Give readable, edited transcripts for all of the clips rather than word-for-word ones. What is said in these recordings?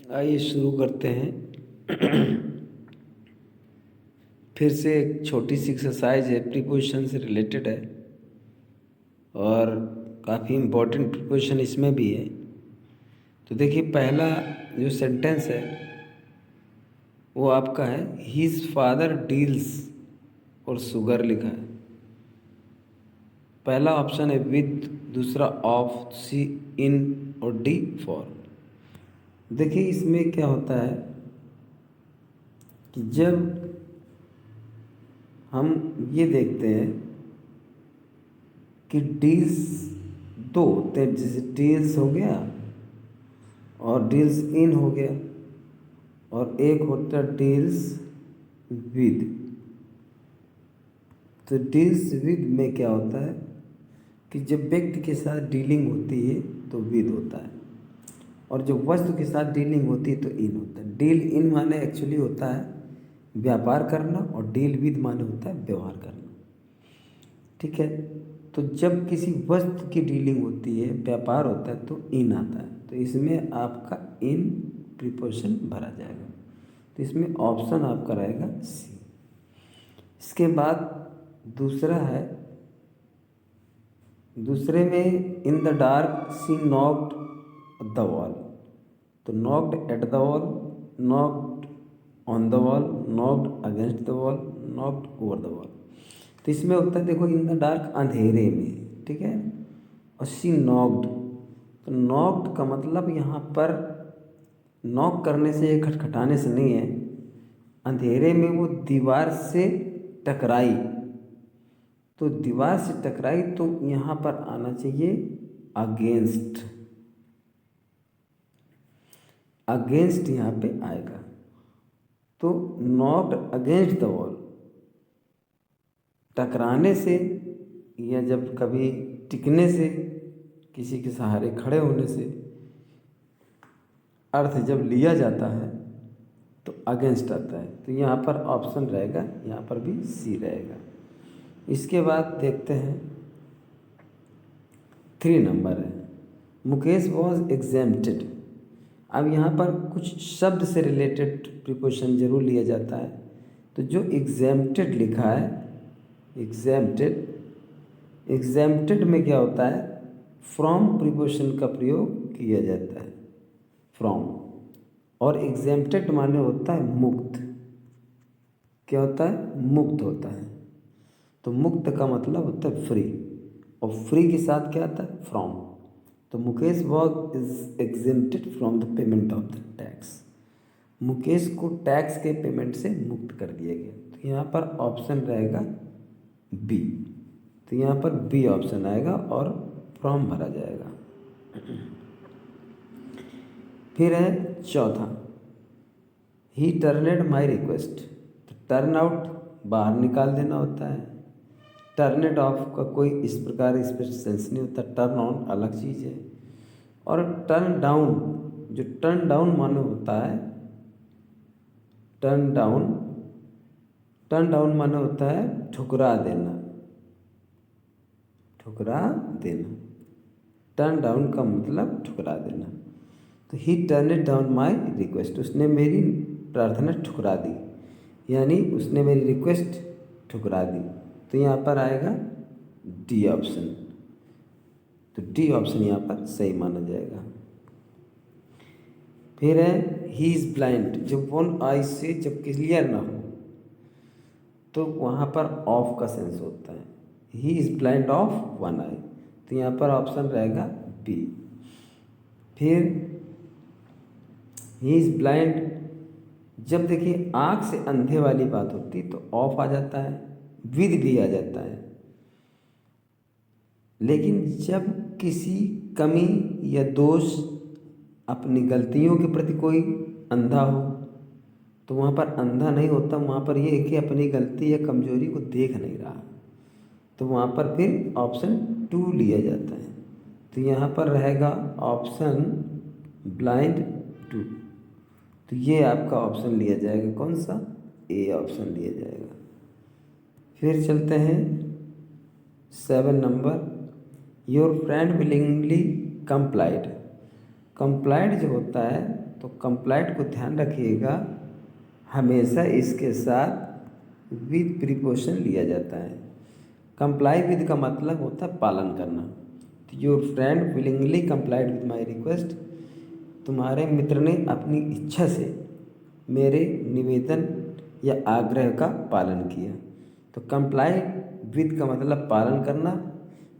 आइए शुरू करते हैं। फिर से एक छोटी सी एक्सरसाइज है, प्रीपोजिशन से रिलेटेड है और काफ़ी इम्पोर्टेंट प्रीपोजिशन इसमें भी है। तो देखिए, पहला जो सेंटेंस है वो आपका है, हिज फादर डील्स और शुगर लिखा है। पहला ऑप्शन है विद, दूसरा ऑफ, सी, इन और डी फॉर। देखिए इसमें क्या होता है कि जब हम ये देखते हैं कि डील्स दो होते हैं, जैसे डील्स हो गया और डील्स इन हो गया, और एक होता है डील्स विद। तो डील्स विद में क्या होता है कि जब व्यक्ति के साथ डीलिंग होती है तो विद होता है, और जब वस्तु के साथ डीलिंग होती है तो इन होता है। डील इन माने एक्चुअली होता है व्यापार करना, और डील विद माने होता है व्यवहार करना। ठीक है, तो जब किसी वस्तु की डीलिंग होती है, व्यापार होता है, तो इन आता है। तो इसमें आपका इन प्रीपोजिशन भरा जाएगा। तो इसमें ऑप्शन आपका रहेगा सी। इसके बाद दूसरा है, दूसरे में in the dark she knocked the wall. तो knocked at the wall, knocked on the wall, knocked against the wall, knocked over the wall. तो इसमें होता है, देखो, इन द डार्क अंधेरे में, ठीक है, और शी नॉक्ड। तो नॉक्ड का मतलब यहाँ पर नॉक करने से, खटखटाने से नहीं है, अंधेरे में वो दीवार से टकराई। तो दीवार से टकराई तो यहाँ पर आना चाहिए अगेंस्ट, अगेंस्ट यहाँ पे आएगा। तो नॉक्ड अगेंस्ट द वॉल, टकराने से या जब कभी टिकने से, किसी के सहारे खड़े होने से अर्थ जब लिया जाता है तो अगेंस्ट आता है। तो यहाँ पर ऑप्शन रहेगा, यहाँ पर भी सी रहेगा। इसके बाद देखते हैं 3 नंबर है, मुकेश वॉज एग्जेम्प्टेड। अब यहाँ पर कुछ शब्द से रिलेटेड प्रीपोजिशन जरूर लिया जाता है। तो जो एग्जेम्प्टेड लिखा है, एग्जेम्प्टेड, एग्जेम्प्टेड में क्या होता है, फ्रॉम प्रीपोजिशन का प्रयोग किया जाता है, फ्रॉम। और एग्जेम्प्टेड माने होता है मुक्त। क्या होता है, मुक्त होता है। तो मुक्त का मतलब होता है फ्री, और फ्री के साथ क्या आता है, फ्रॉम। तो Mukesh was is exempted from the payment of the tax. Mukesh को टैक्स के पेमेंट से मुक्त कर दिया गया। तो यहाँ पर ऑप्शन रहेगा बी। तो यहाँ पर बी ऑप्शन आएगा और फ्रॉम भरा जाएगा। फिर है चौथा, ही टर्नेड माई रिक्वेस्ट। तो टर्न आउट बाहर निकाल देना होता है। टर्नेड ऑफ का कोई इस प्रकार स्पेशल सेंस नहीं होता, टर्न ऑन अलग चीज़ है। और टर्न डाउन, जो टर्न डाउन माने होता है, टर्न डाउन, टर्न डाउन माने होता है ठुकरा देना, ठुकरा देना। टर्न डाउन का मतलब ठुकरा देना। तो ही टर्न डाउन माई रिक्वेस्ट, उसने मेरी प्रार्थना ठुकरा दी, यानी उसने मेरी रिक्वेस्ट ठुकरा दी। तो यहाँ पर आएगा डी ऑप्शन। तो डी ऑप्शन यहाँ पर सही माना जाएगा। फिर है ही इज़ ब्लाइंड। जब वन आई से जब क्लियर ना हो तो वहाँ पर ऑफ का सेंस होता है। He is blind of one eye. तो यहाँ पर ऑप्शन रहेगा बी। फिर ही इज़ ब्लाइंड, जब देखिए आँख से अंधे वाली बात होती तो ऑफ आ जाता है, विद भी आ जाता है। लेकिन जब किसी कमी या दोष, अपनी गलतियों के प्रति कोई अंधा हो, तो वहाँ पर अंधा नहीं होता, वहाँ पर ये है कि अपनी गलती या कमजोरी को देख नहीं रहा। तो वहाँ पर फिर ऑप्शन 2 लिया जाता है। तो यहाँ पर रहेगा ऑप्शन ब्लाइंड 2। तो ये आपका ऑप्शन लिया जाएगा, कौन सा, ए ऑप्शन लिया जाएगा। फिर चलते हैं 7 number, your friend willingly complied. Complied जो होता है तो कंप्लाइड को ध्यान रखिएगा, हमेशा इसके साथ विद प्रीपोजिशन लिया जाता है। कंप्लाई विद का मतलब होता है पालन करना। तो your friend willingly complied with my request, तुम्हारे मित्र ने अपनी इच्छा से मेरे निवेदन या आग्रह का पालन किया। तो कंप्लाई विद का मतलब पालन करना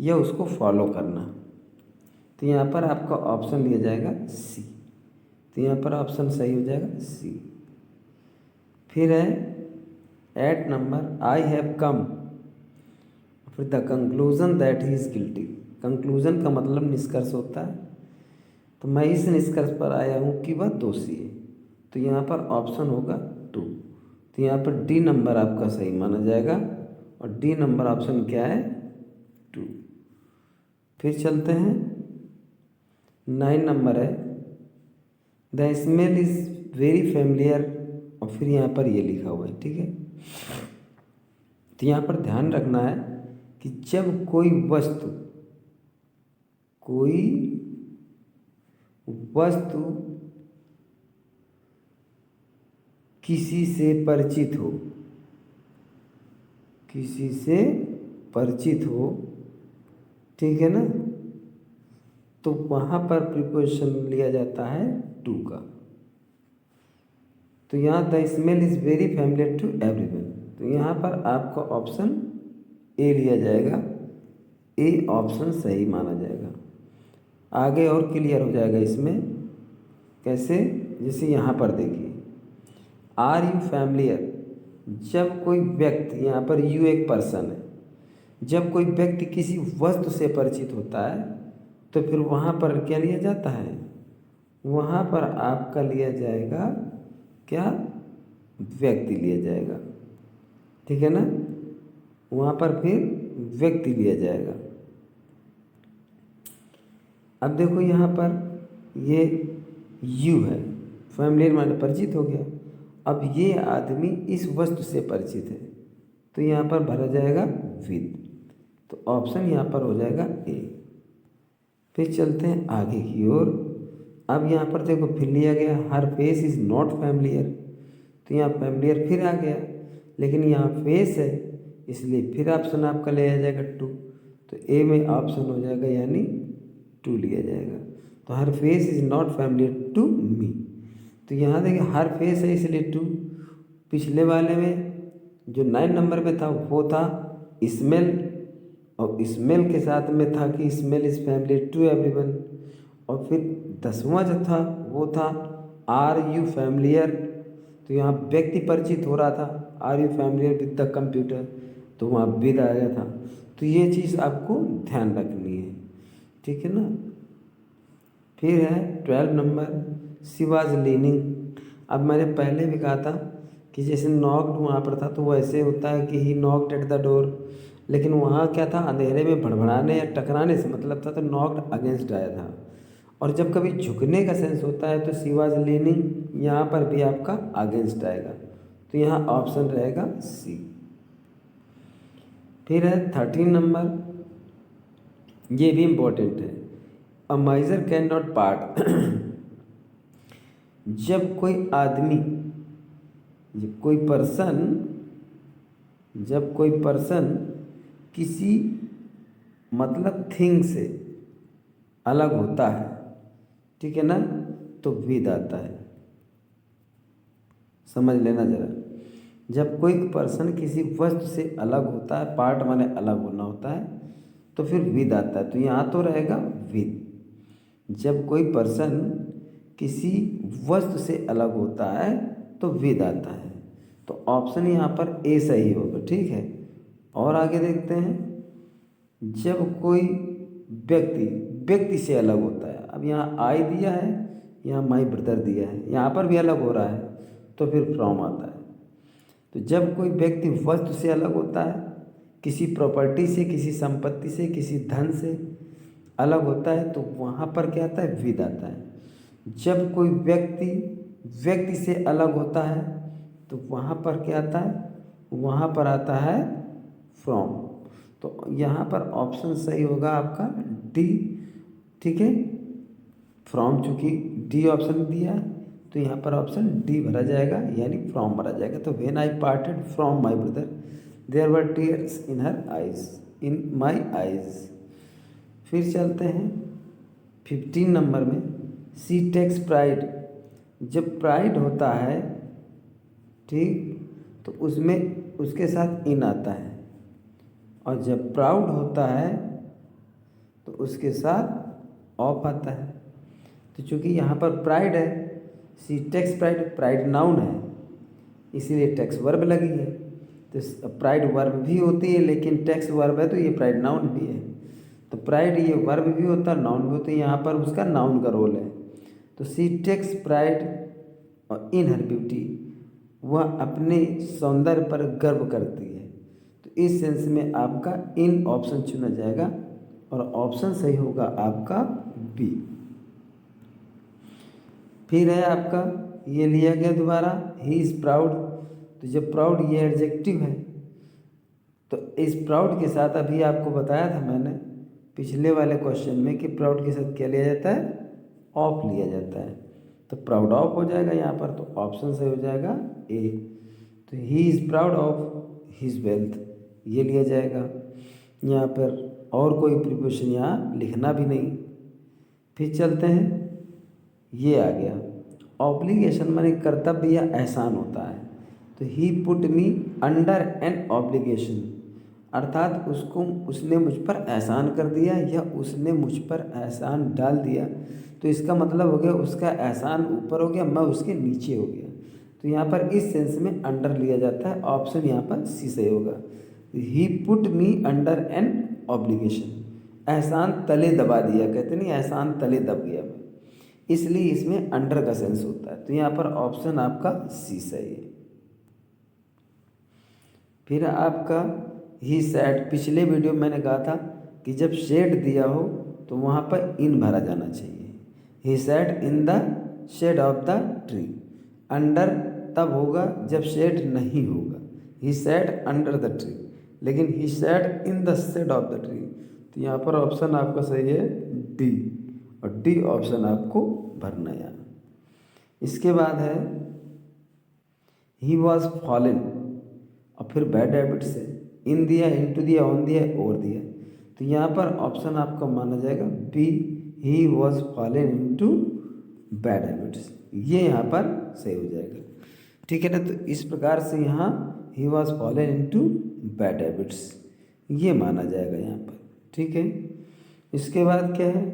या उसको फॉलो करना। तो यहाँ पर आपका ऑप्शन लिया जाएगा सी। तो यहाँ पर ऑप्शन सही हो जाएगा सी। फिर है 8 नंबर, आई हैव कम फिर the conclusion that he is guilty. Conclusion का मतलब निष्कर्ष होता है। तो मैं इस निष्कर्ष पर आया हूँ कि वह दोषी है। तो यहाँ पर ऑप्शन होगा 2। तो यहाँ पर डी नंबर आपका सही माना जाएगा और डी नंबर ऑप्शन क्या है 2। फिर चलते हैं 9 नंबर है, the smell is very familiar और फिर यहाँ पर ये लिखा हुआ है, ठीक है। तो यहाँ पर ध्यान रखना है कि जब कोई वस्तु किसी से परिचित हो, ठीक है ना, तो वहाँ पर प्रीपोजिशन लिया जाता है 2 का। तो यहाँ the smell is very familiar to everyone. तो यहाँ पर आपका ऑप्शन ए लिया जाएगा, ए ऑप्शन सही माना जाएगा। आगे और क्लियर हो जाएगा इसमें कैसे, जैसे यहाँ पर देखिए, आर यू फैमिलियर, जब कोई व्यक्ति, यहाँ पर यू एक पर्सन है, जब कोई व्यक्ति किसी वस्तु से परिचित होता है तो फिर वहाँ पर क्या लिया जाता है, वहाँ पर आपका लिया जाएगा क्या, व्यक्ति लिया जाएगा, ठीक है ना, वहाँ पर फिर व्यक्ति लिया जाएगा। अब देखो यहाँ पर ये यू है, फैमिलियर माने परिचित हो गया। अब ये आदमी इस वस्तु से परिचित है, तो यहाँ पर भरा जाएगा विद। तो ऑप्शन यहाँ पर हो जाएगा ए। फिर चलते हैं आगे की ओर। अब यहाँ पर देखो फिर लिया गया हर फेस इज़ नॉट फैमिलियर। तो यहाँ फैमिलियर फिर आ गया, लेकिन यहाँ फेस है इसलिए फिर ऑप्शन आपका लिया जाएगा 2। तो ए में ऑप्शन हो जाएगा यानी 2 लिया जाएगा। तो हर face is not familiar to me. तो यहाँ देखिए हर फेस है इसलिए 2। पिछले वाले में जो 9 नंबर पे था वो था स्मेल, और स्मेल के साथ में था कि smell is familiar to everyone. और फिर 10वां जो था वो था आर यू फैमिलियर। तो यहाँ व्यक्ति परिचित हो रहा था, are you familiar with the computer, तो वहाँ विद आ गया था। तो ये चीज़ आपको ध्यान रखनी है, ठीक है ना। फिर है 12 नंबर, शी वाज लीनिंग। अब मैंने पहले भी कहा था कि जैसे नॉक्ड वहाँ पर था तो वैसे होता है कि ही नॉक्ड एट द डोर, लेकिन वहाँ क्या था, अंधेरे में भड़बड़ाने या टकराने से मतलब था, तो नॉक्ड अगेंस्ट आया था। और जब कभी झुकने का सेंस होता है तो शी वाज लीनिंग, यहाँ पर भी आपका अगेंस्ट आएगा। तो यहाँ ऑप्शन रहेगा सी। फिर है 13 नंबर, ये भी इम्पोर्टेंट है, अ माइजर कैन नॉट पार्ट। जब कोई आदमी, जब कोई पर्सन किसी मतलब थिंग से अलग होता है, ठीक है ना, तो विद आता है। समझ लेना ज़रा, जब कोई पर्सन किसी वस्तु से अलग होता है, पार्ट माने अलग होना होता है, तो फिर विद आता है। तो यहाँ तो रहेगा विद। जब कोई पर्सन किसी वस्तु से अलग होता है तो विद आता है। तो ऑप्शन यहाँ पर ए सही होगा, ठीक है। और आगे देखते हैं, जब कोई व्यक्ति से अलग होता है। अब यहाँ आई दिया है, यहाँ माई ब्रदर दिया है, यहाँ पर भी अलग हो रहा है तो फिर फ्रॉम आता है। तो जब कोई व्यक्ति वस्तु से अलग होता है, किसी प्रॉपर्टी से, किसी संपत्ति से, किसी धन से अलग होता है, तो वहाँ पर क्या आता है, विद आता है। जब कोई व्यक्ति से अलग होता है तो वहाँ पर क्या आता है, वहाँ पर आता है फ्रॉम। तो यहाँ पर ऑप्शन सही होगा आपका डी, ठीक है। फ्रॉम चूँकि डी ऑप्शन दिया है तो यहाँ पर ऑप्शन डी भरा जाएगा, यानी फ्रॉम भरा जाएगा। तो when I parted from my brother there were tears in her eyes, in my eyes. फिर चलते हैं 15 नंबर में, सी टेक्स प्राइड। जब प्राइड होता है, ठीक, तो उसमें उसके साथ इन आता है, और जब प्राउड होता है तो उसके साथ ऑफ आता है। तो चूँकि यहाँ पर प्राइड है, सी टेक्स प्राइड, प्राइड नाउन है, इसीलिए टेक्स वर्ब लगी है। तो प्राइड वर्ब भी होती है, लेकिन टेक्स वर्ब है तो ये प्राइड नाउन भी है। तो प्राइड ये वर्ब भी होता है, नाउन भी होता है, यहाँ पर उसका नाउन का रोल है। तो सी टेक्स प्राइड और इन हर ब्यूटी, वह अपने सौंदर्य पर गर्व करती है। तो इस सेंस में आपका इन ऑप्शन चुना जाएगा, और ऑप्शन सही होगा आपका बी। फिर है आपका, ये लिया गया दोबारा, ही इज़ प्राउड। तो जब प्राउड ये एडजेक्टिव है, तो इस प्राउड के साथ अभी आपको बताया था मैंने पिछले वाले क्वेश्चन में कि प्राउड के साथ क्या लिया जाता है, ऑफ लिया जाता है। तो प्राउड ऑफ हो जाएगा यहाँ पर, तो ऑप्शन सही हो जाएगा ए। तो he is proud of his wealth, ये लिया जाएगा। यहाँ पर और कोई प्रीपोजिशन यहाँ लिखना भी नहीं। फिर चलते हैं, ये आ गया ऑब्लिगेशन, माने कर्तव्य या एहसान होता है। तो he put me under an obligation, अर्थात उसने मुझ पर एहसान कर दिया या उसने मुझ पर एहसान डाल दिया। तो इसका मतलब हो गया उसका एहसान ऊपर हो गया, मैं उसके नीचे हो गया। तो यहाँ पर इस सेंस में अंडर लिया जाता है, ऑप्शन यहाँ पर सी सही होगा। He put me under an obligation, एहसान तले दबा दिया, कहते नहीं एहसान तले दब गया मैं, इसलिए इसमें अंडर का सेंस होता है। तो यहाँ पर ऑप्शन आपका सी सही है। फिर आपका ही सेड, पिछले वीडियो में मैंने कहा था कि जब शेड दिया हो तो वहाँ पर इन भरा जाना चाहिए। He said in the shade of the tree, under तब होगा जब शेड नहीं होगा। He said under the tree, लेकिन he said in the shade of the tree. तो यहाँ पर ऑप्शन आपका सही है डी, और डी ऑप्शन आपको भरना है। इसके बाद है ही वॉज फॉलन, और फिर बैड हैबिट्स है, इन दिया, इनटू दिया, ऑन दिया, ओवर दिया। तो यहाँ पर ऑप्शन आपका माना जाएगा B, he was fallen into bad habits, ये यहाँ पर सही हो जाएगा। ठीक है ना। तो इस प्रकार से यहाँ ही was fallen into bad habits, ये माना जाएगा यहाँ पर। ठीक है। इसके बाद क्या है,